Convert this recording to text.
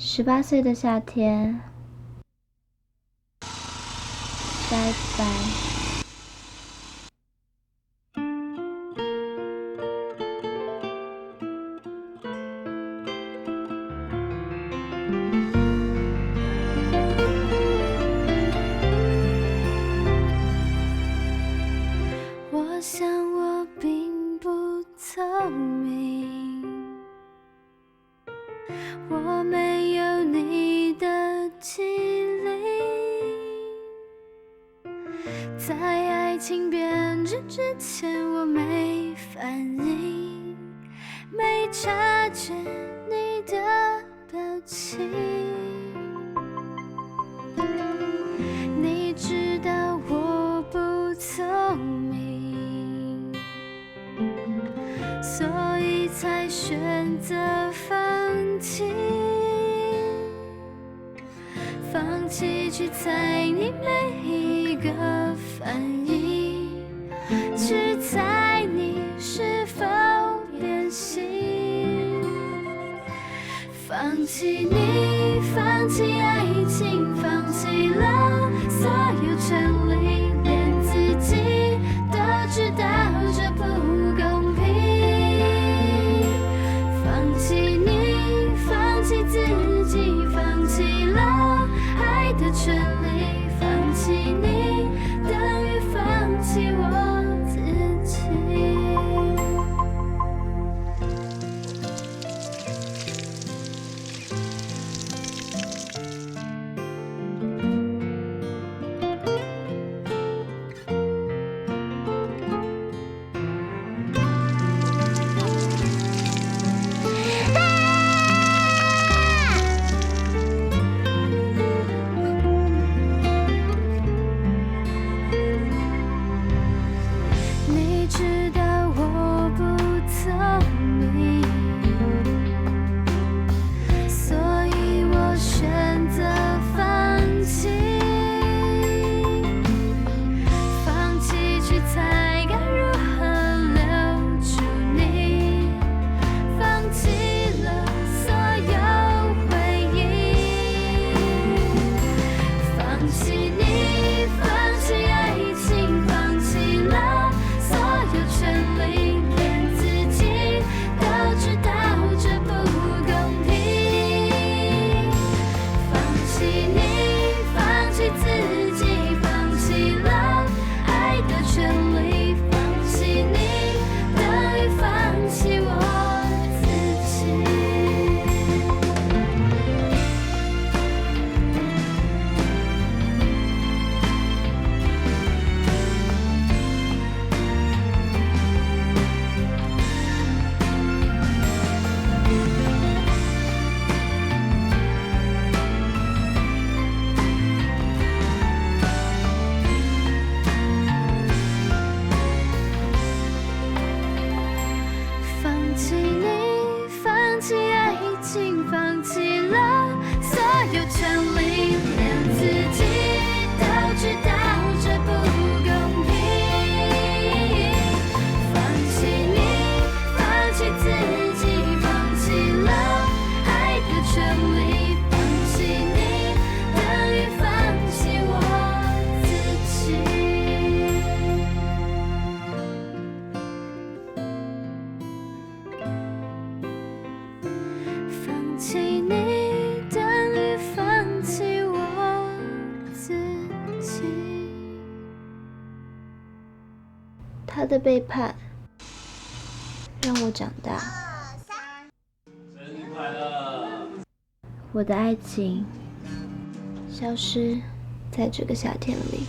18岁的夏天，拜拜。我想我并不聪明，我没有你的机灵，在爱情变质之前我没反应，没察觉你的表情。你知道我不聪明，所以才选择放弃，放弃去猜你每一个反应，去猜你是否变心，放弃你，放弃爱情，放弃了所有权利，连自己都知道这不公平。放弃你，放弃自己，放弃了爱的权利，放弃你等于放弃我自己。你知道我不聪明，所以我选择放弃，放弃去猜该如何留住你，放弃了所有回忆，放弃你，放弃爱情，放弃了所有权利，连自己都知道这不公平。放弃你，放弃自己，放弃了爱的权利，放弃你等于放弃我自己。放弃你，放弃爱情，放弃了所有权利，连自己都知道这不公平。放弃你，放弃自己，放弃了爱的权利，放弃你等于放弃我自己。放弃你等于放弃我自己。他的背叛让我长大，生日快乐！我的爱情消失在这个夏天里。